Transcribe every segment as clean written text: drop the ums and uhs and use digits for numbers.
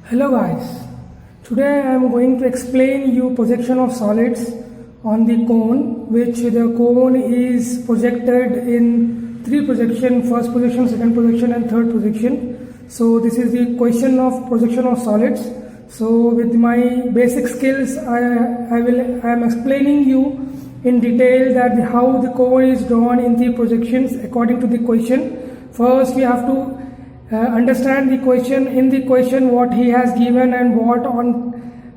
Hello guys, today I am going to explain you projection of solids on the cone, which the cone is projected in three projection: first projection, second projection and third projection. So this is the question of projection of solids. So with my basic skills I am explaining you in detail that how the cone is drawn in the projections according to the question. First we have to understand the question. In the question what he has given and what on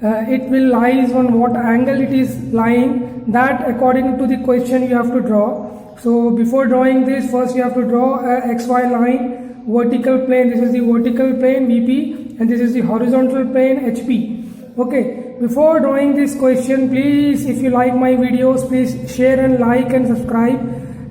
it will lies on what angle it is lying, that according to the question you have to draw. So before drawing this, first you have to draw a xy line, vertical plane. This is the vertical plane VP and this is the horizontal plane HP. Okay, before drawing this question, please, if you like my videos, please share and like and subscribe,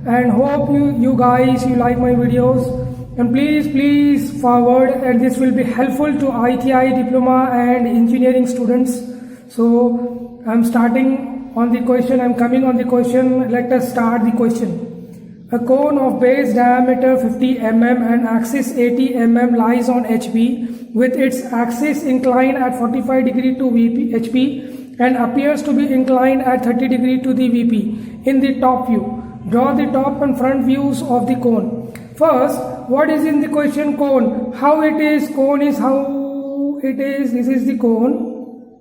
and hope you guys like my videos. And please forward, and this will be helpful to ITI diploma and engineering students. So I'm starting on the question, I'm coming on the question. Let us start the question. A cone of base diameter 50 mm and axis 80 mm lies on HP with its axis inclined at 45 degree to HP and appears to be inclined at 30 degree to the VP in the top view. Draw the top and front views of the cone. First, what is in the question? Cone. How it is? Cone is how it is. This is the cone.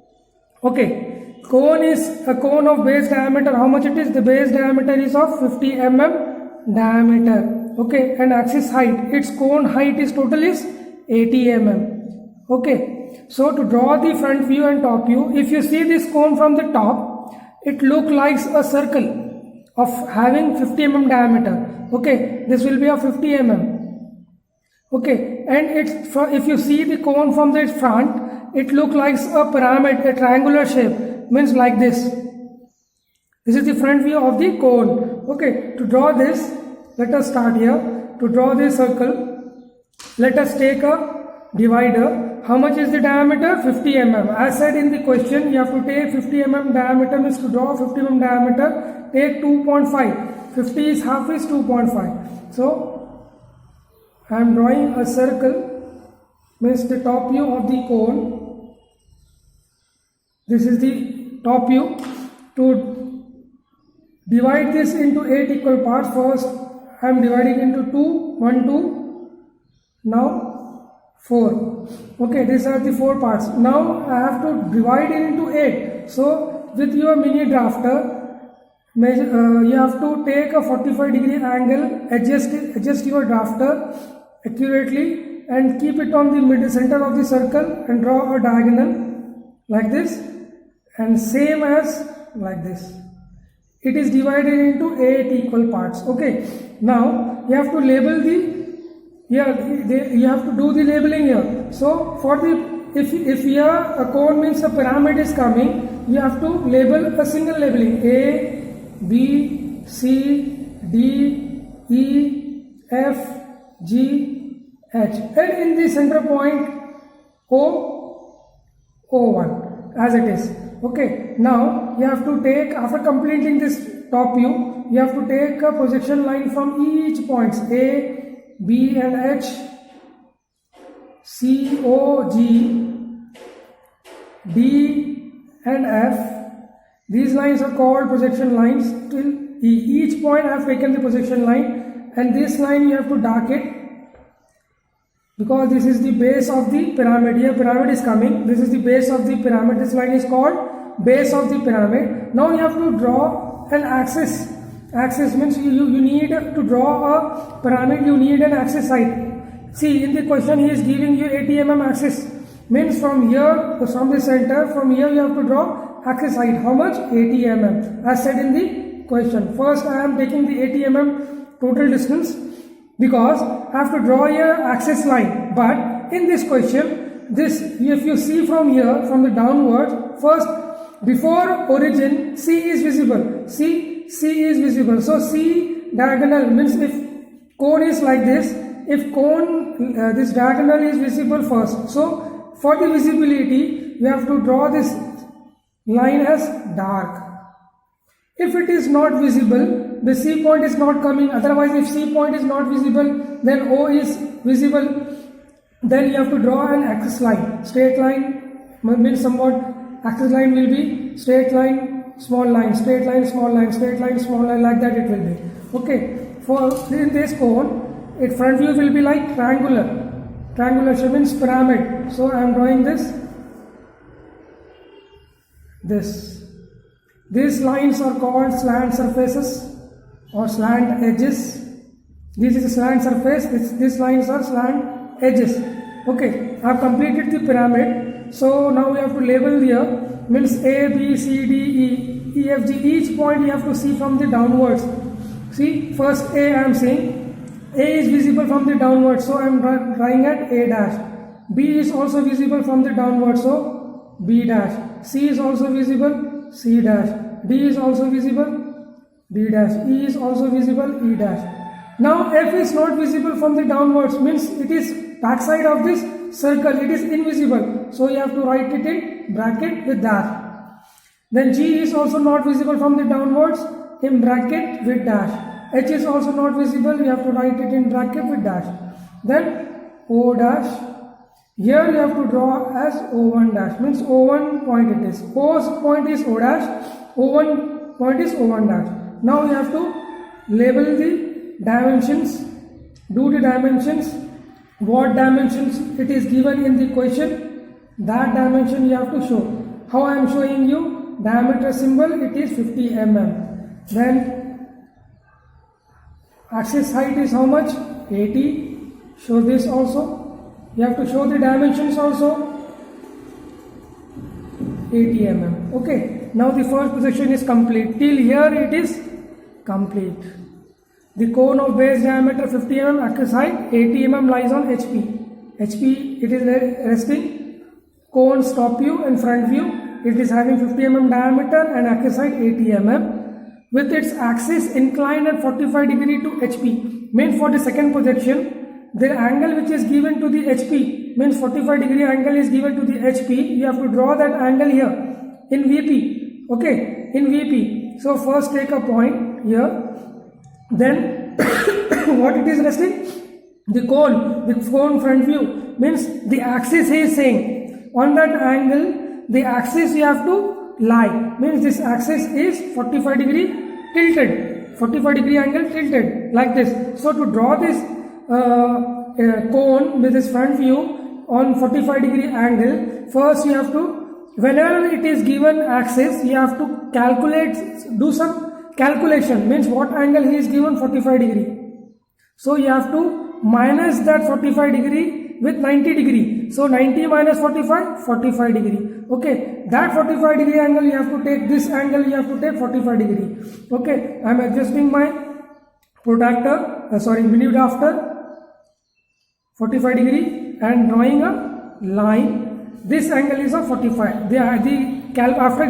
Okay. Cone is a cone of base diameter. How much it is? The base diameter is of 50 mm diameter. Okay. And axis height. Its cone height is total is 80 mm. Okay. So to draw the front view and top view, if you see this cone from the top, it looks like a circle of having 50 mm diameter. Okay, this will be a 50 mm. Okay, and if you see the cone from the front, it looks like a pyramid, a triangular shape, means like this. This is the front view of the cone. Okay, to draw this, let us start here. To draw this circle, let us take a divider. How much is the diameter? 50 mm. As said in the question, you have to take 50 mm diameter, means to draw 50 mm diameter, take 2.5. 50 is half is 2.5. So I am drawing a circle, means the top view of the cone. This is the top view. To divide this into 8 equal parts, first I am dividing into 2, 1, 2, now 4. Okay, these are the 4 parts. Now I have to divide it into 8. So with your mini drafter, you have to take a 45 degree angle, adjust your drafter accurately and keep it on the middle center of the circle and draw a diagonal like this, and same as like this. It is divided into 8 equal parts. Okay, now you have to label you have to do the labeling here. So for the if here a cone means a pyramid is coming, you have to label a single labeling: A, B, C, D, E, F, G, H, and in the center point O1 as it is. Okay, now you have to take, after completing this top view, you have to take a projection line from each points A, B and H, C, O, G, D and F. These lines are called projection lines till E. Each point I have taken the projection line, and this line you have to dark it because this is the base of the pyramid. Here pyramid is coming. This is the base of the pyramid. This line is called base of the pyramid. Now you have to draw an axis. Axis means you need to draw a pyramid, you need an axis height. See, in the question he is giving you 80 mm axis. Means from here, from the center, from here you have to draw axis height. How much? 80 mm as said in the question. First I am taking the 80 mm total distance because I have to draw here axis line. But in this question, this, if you see from here, from the downward, first before origin C is visible. C is visible. So C diagonal means if cone is like this, if cone this diagonal is visible first. So for the visibility you have to draw this line as dark. If it is not visible, the C point is not coming. Otherwise, if C point is not visible, then O is visible. Then you have to draw an axis line. Straight line means somewhat, axis line will be straight line, small line, straight line, small line, straight line, small line, like that it will be. Okay, for in this cone, its front view will be like triangular. Triangular shape means pyramid. So I am drawing this. These lines are called slant surfaces or slant edges. This is a slant surface, these lines are slant edges. Okay, I have completed the pyramid. So now we have to label here, means A, B, C, D, E, E, F, G. Each point you have to see from the downwards. See, first A I am seeing. A is visible from the downwards, so I am drawing at A dash. B is also visible from the downwards, so B dash. C is also visible, C dash. D is also visible, D dash. E is also visible, E dash. Now F is not visible from the downwards, means it is backside of this circle, it is invisible. So you have to write it in bracket with dash. Then G is also not visible from the downwards, in bracket with dash. H is also not visible, you have to write it in bracket with dash. Then O dash, here you have to draw as O1 dash, means O1 point it is. O's point is O dash, O1 point is O1 dash. Now you have to label the dimensions, do the dimensions, what dimensions it is given in the question, that dimension you have to show. How I am showing you, diameter symbol, it is 50 mm. Then axis height is how much? 80. Show this also. You have to show the dimensions also. 80 mm. Okay. Now the first projection is complete. Till here it is complete. The cone of base diameter 50 mm, axis height 80 mm lies on HP. HP, it is resting. Cone top view and front view. It is having 50 mm diameter and axis height 80 mm. With its axis inclined at 45 degree to HP. Means for the second projection, the angle which is given to the HP, means 45 degree angle is given to the HP. You have to draw that angle here in VP. Okay, in VP. So first take a point here. Then what it is resting? The cone front view, means the axis he is saying. On that angle, the axis you have to lie, means this axis is 45 degree tilted, 45 degree angle tilted like this. So to draw this cone with this front view on 45 degree angle, first you have to, whenever it is given axis, you have to calculate, do some calculation, means what angle he is given, 45 degree. So you have to minus that 45 degree with 90 degree. So 90 minus 45, 45 degree. Okay, that 45 degree angle you have to take, this angle you have to take 45 degree. Okay, I am adjusting my protractor, minute after 45 degree and drawing a line. This angle is of 45. After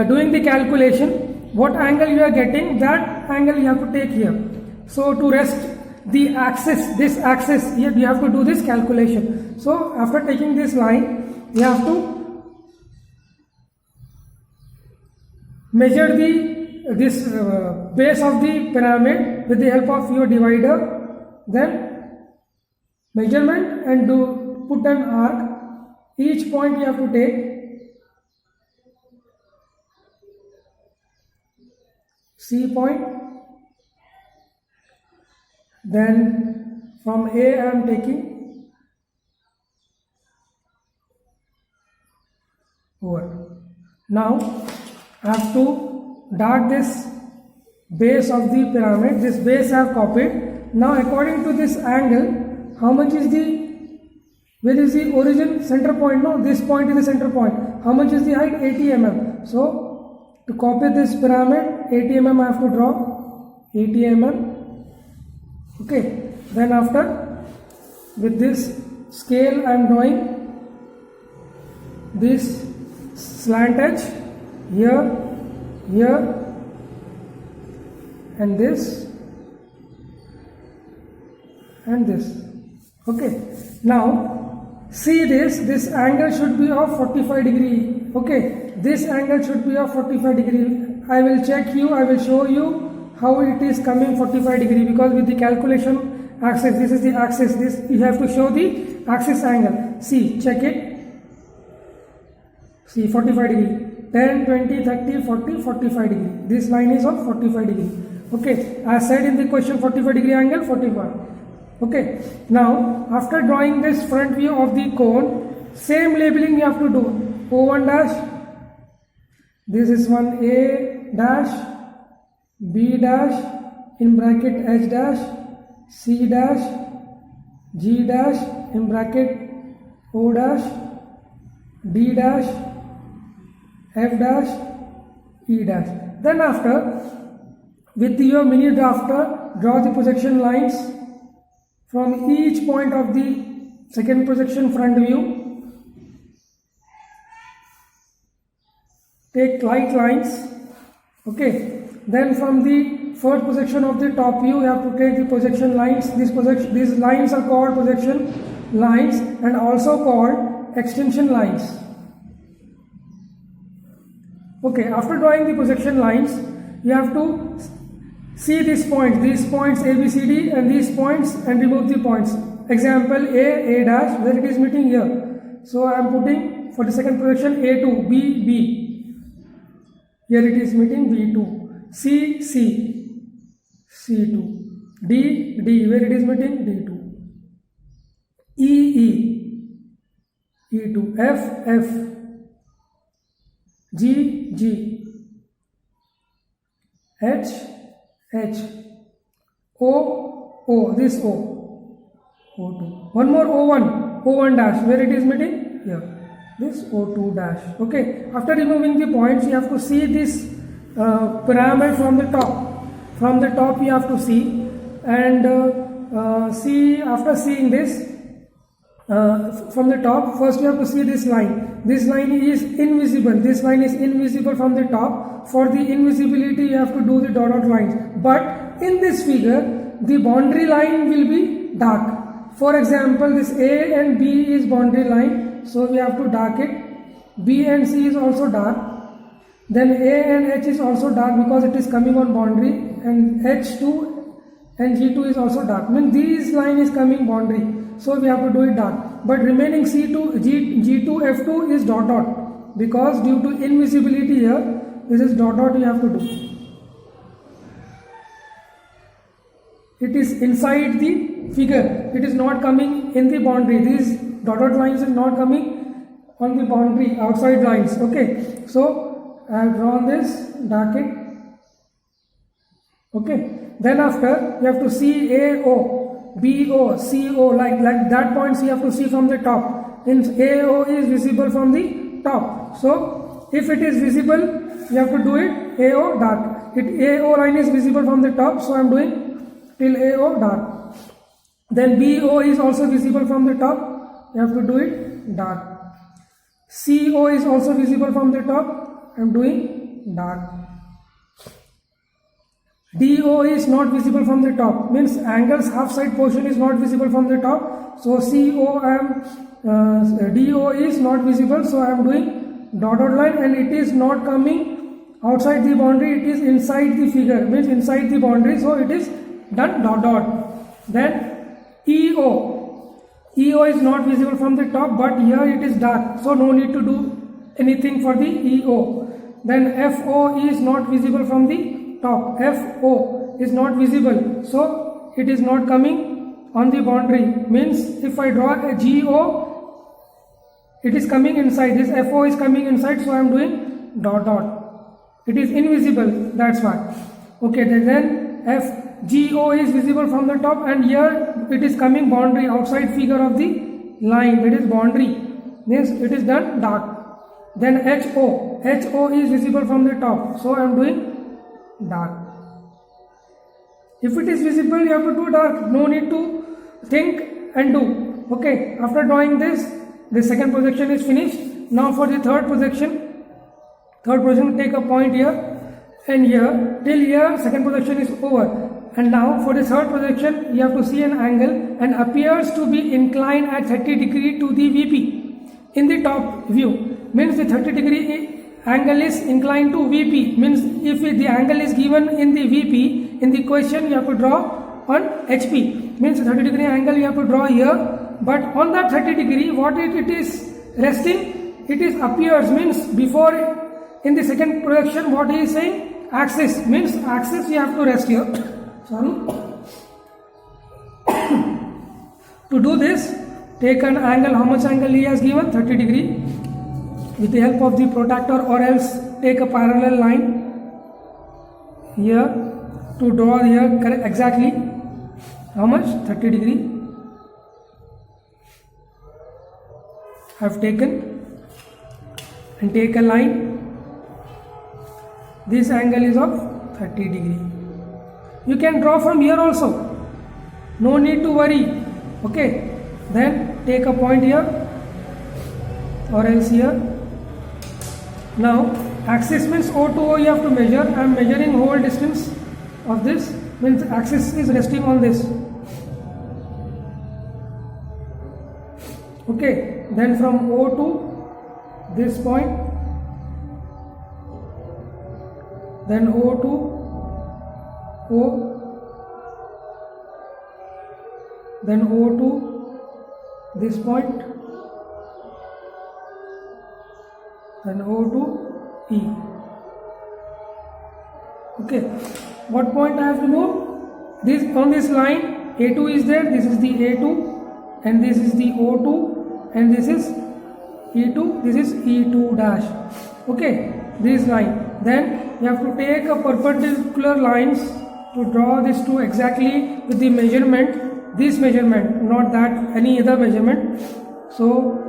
doing the calculation, what angle you are getting, that angle you have to take here. So to rest the axis, this axis, here you have to do this calculation. So after taking this line, you have to measure this base of the pyramid with the help of your divider. Then measurement and put an arc. Each point you have to take C point. Then from A I am taking over. Now I have to dart this base of the pyramid. This base I have copied. Now according to this angle, how much is where is the origin center point? No, this point is the center point. How much is the height? 80 mm. So to copy this pyramid, 80 mm I have to draw. 80 mm. Okay. Then after, with this scale I am drawing this slant edge here, here, and this, and this. Okay. Now see this angle should be of 45 degree. Okay, this angle should be of 45 degree. I will show you how it is coming 45 degree, because with the calculation axis, this is the axis, this you have to show the axis angle. See, check it. See, 45 degree. 10, 20, 30, 40, 45 degree. This line is of 45 degree. Okay, I said in the question 45 degree angle, 45. Okay, now after drawing this front view of the cone, same labeling you have to do. O1 dash, this is one A dash, B dash, in bracket H dash, C dash, G dash, in bracket O dash, D dash, F dash, E dash. Then after, with your mini drafter, draw the projection lines from each point of the second projection front view. Take light lines. Okay. Then from the first projection of the top view, you have to take the projection lines. These lines are called projection lines and also called extension lines. Okay, after drawing the projection lines, you have to see these points A, B, C, D and these points and remove the points. Example A dash, where it is meeting here. So I am putting for the second projection A2, B. Here it is meeting B2. C, C2. D, where it is meeting D2. E2. F. G, H, O, this O2. One more O1 dash, where it is meeting? Here. This O2 dash. Okay. After removing the points, you have to see this pyramid from the top. From the top you have to see and see. After seeing this from the top, first you have to see this line. This line is invisible. This line is invisible from the top. For the invisibility, you have to do the dotted lines. But in this figure, the boundary line will be dark. For example, this A and B is boundary line, so we have to dark it. B and C is also dark. Then A and H is also dark because it is coming on boundary, and H2 and G2 is also dark. Means this line is coming boundary. So we have to do it dark. But remaining C2, G2, F2 is dot because due to invisibility here, this is dot you have to do. It is inside the figure. It is not coming in the boundary. These dotted lines are not coming on the boundary, outside lines. Okay. So I have drawn this, dark it. Okay. Then after you have to see AO. BO, CO, like that points you have to see from the top. In AO is visible from the top. So if it is visible, you have to do it AO dark. AO line is visible from the top, so I am doing till AO dark. Then BO is also visible from the top, you have to do it dark. CO is also visible from the top, I am doing dark. DO is not visible from the top, means angle's half side portion is not visible from the top. So DO is not visible, so I am doing dotted line, and it is not coming outside the boundary, it is inside the figure, means inside the boundary, so it is done dot. Then EO is not visible from the top, but here it is dark, so no need to do anything for the EO. Then FO is not visible from the top. FO is not visible, so it is not coming on the boundary. Means if I draw a GO, it is coming inside. This FO is coming inside, so I am doing dot. It is invisible, that's why. Okay, then FGO is visible from the top, and here it is coming boundary, outside figure of the line, that is boundary. Means it is done dark. Then HO is visible from the top, so I am doing dark. If it is visible, you have to do dark, no need to think and do. Okay, after drawing this, the second projection is finished. Now for the third projection, take a point here and here. Till here, second projection is over. And now for the third projection, you have to see an angle and appears to be inclined at 30 degree to the VP in the top view. Means the 30 degree angle is inclined to VP. Means if the angle is given in the VP, in the question you have to draw on HP. Means 30 degree angle you have to draw here but on that 30 degree, what it is resting, it is appears, means before in the second projection, what he is saying, axis, means axis you have to rest here. Sorry. To do this, take an angle, how much angle he has given, 30 degree, with the help of the protractor, or else take a parallel line here to draw here exactly how much, 30 degree I have taken, and take a line. This angle is of 30 degree. You can draw from here also, no need to worry. Okay, then take a point here or else here. Now axis means O to O you have to measure. I am measuring whole distance of this, means axis is resting on this. Okay, then from O to this point, then O to O, then O to this point, then O to E. Okay, what point I have removed? This on this line A2 is there, this is the A2 and this is the O2 and this is E2, this is E2 dash. Okay, this line. Then you have to take a perpendicular lines to draw this to exactly with the measurement, this measurement, not that any other measurement. So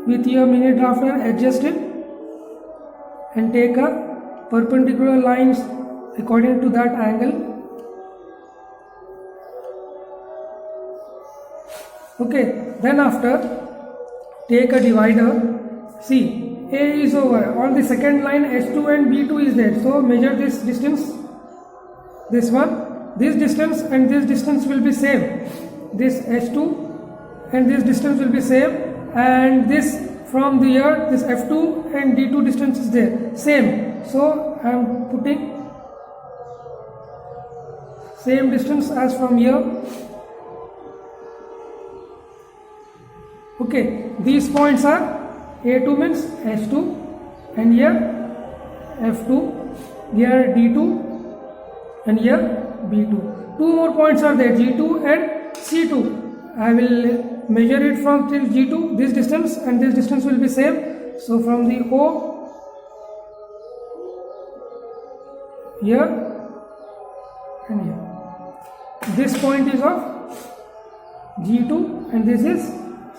with your mini drafter adjust it and take a perpendicular lines according to that angle. Okay, then after take a divider. See, A is over, on the second line S2 and B2 is there, so measure this distance, this one, this distance and this distance will be same, this S2 and this distance will be same, and this from the here, this F2 and D2 distance is there, same, so I am putting same distance as from here. Okay, these points are A2 means S2 and here F2, here D2 and here B2. Two more points are there, G2 and C2. I will measure it from till G2, this distance and this distance will be same. So from the O here and here. This point is of G2 and this is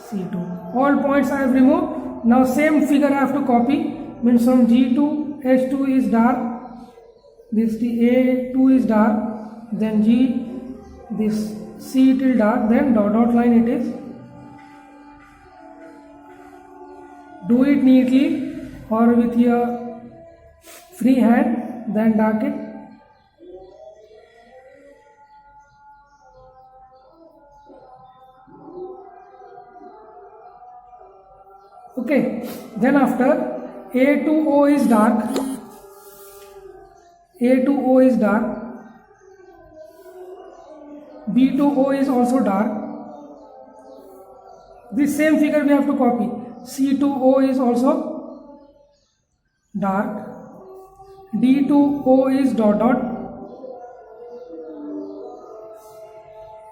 C2. All points I have removed. Now same figure I have to copy, means from G2, H2 is dark, this the A2 is dark, then G, this C till dark, then dot line it is. Do it neatly or with your free hand, then dark it. Okay, then after A to O is dark, A to O is dark, B to O is also dark. This same figure we have to copy. C to O is also dark, D to O is dot,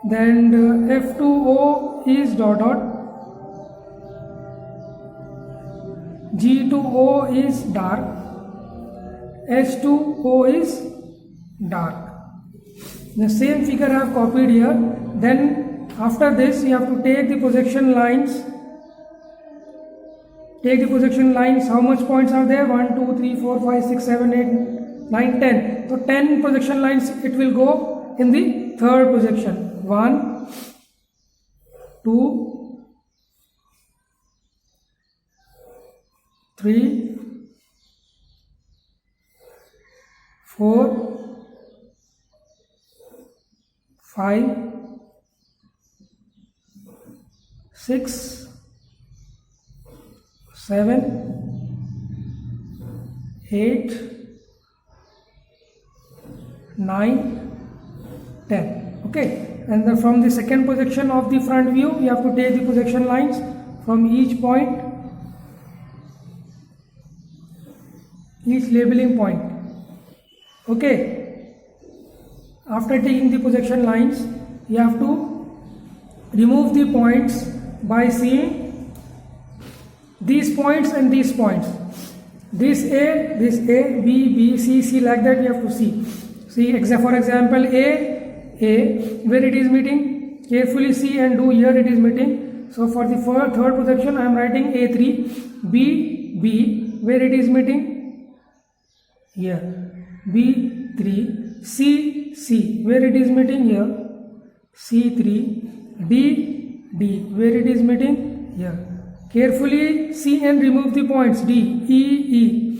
then F to O is dot, G to O is dark, H to O is dark. The same figure I have copied here. Then after this you have to take the projection lines. Take the projection lines. How much points are there? 1, 2, 3, 4, 5, 6, 7, 8, 9, 10. So 10 projection lines it will go in the third projection. 1, 2, 3, 4, 5, 6, 7, 8, 9, 10. Okay, and then from the second projection of the front view you have to take the projection lines from each point, each labeling point. Okay, after taking the projection lines you have to remove the points by seeing these points and these points, this A, B, B, C, like that you have to see. For example, A, where it is meeting, carefully see and do, here it is meeting. So for the third projection I am writing A3, B, where it is meeting, here, B3, C, where it is meeting, here, C3, D, where it is meeting, here. Carefully see and remove the points, D, E,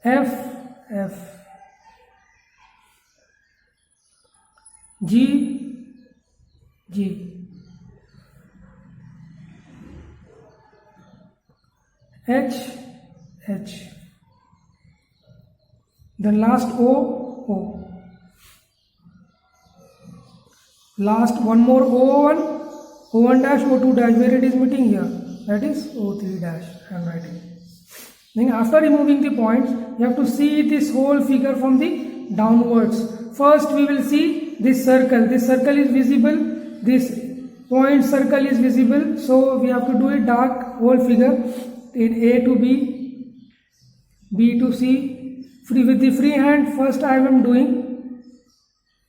F, G, H, then last O, last one more O1 dash, O2 dash, where it is meeting, here, that is O3 dash I am writing. Then after removing the points you have to see this whole figure from the downwards. First we will see this circle is visible, this point circle is visible, so we have to do it dark whole figure in A to B, B to C, with the free hand first I am doing,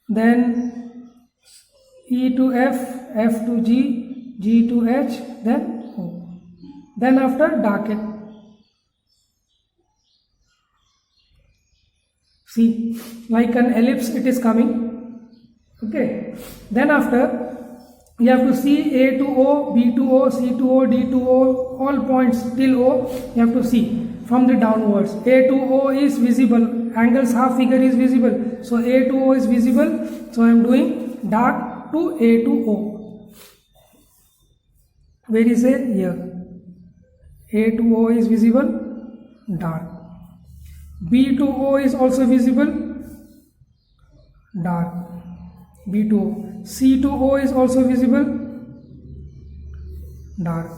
then E to F, F to G, G to H, then O. Then after darken. See, like an ellipse it is coming. Okay. Then after you have to see A to O, B to O, C to O, D to O, all points till O you have to see from the downwards. A to O is visible, angle's half figure is visible. So A to O is visible. So I am doing dark to A to O. Where is A? Here. A to O is visible, dark. B to O is also visible, dark. B to O. C to O is also visible, dark.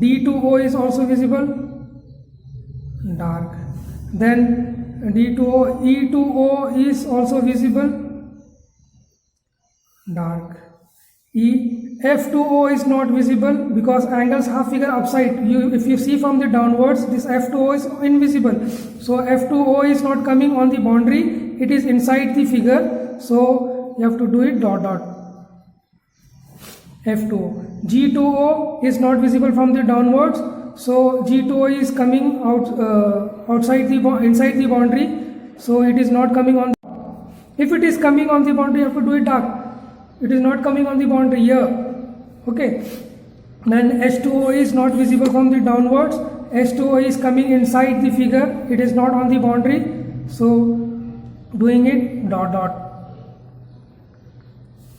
D to O is also visible, dark. Then D to O, E to O is also visible, dark. F to O is not visible because angles half figure upside. If you see from the downwards, this F to O is invisible. So F to O is not coming on the boundary, it is inside the figure. So you have to do it dot dot. F to O. G to O is not visible from the downwards. So G to O is coming inside the boundary. So it is not coming on. If it is coming on the boundary, you have to do it dark. It is not coming on the boundary here. Okay. Then H2O is not visible from the downwards. H2O is coming inside the figure. It is not on the boundary. So doing it dot dot.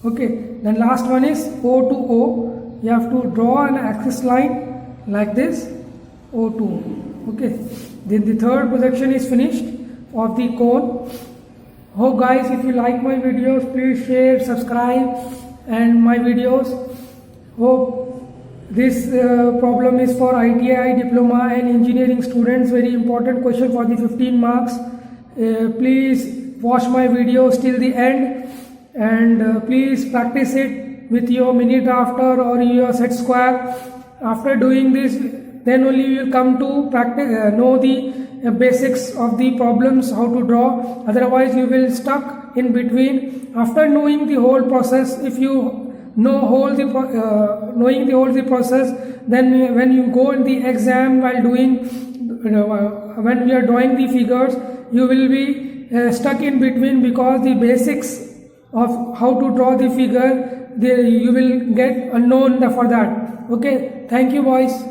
Okay. Then last one is O to O. You have to draw an axis line like this. O to O. Okay. Then the third projection is finished of the cone. Hope guys, if you like my videos, please share, subscribe and my videos. Hope this problem is for ITI, diploma and engineering students. Very important question for the 15 marks. Please watch my videos till the end and please practice it with your mini drafter or your set square. After doing this, then only you will come to practice, know the basics of the problems, how to draw. Otherwise you will stuck in between. After knowing the whole process, if you know knowing the whole process, then when you go in the exam while doing when we are drawing the figures, you will be stuck in between, because the basics of how to draw the figure you will get unknown for that. Okay, thank you boys.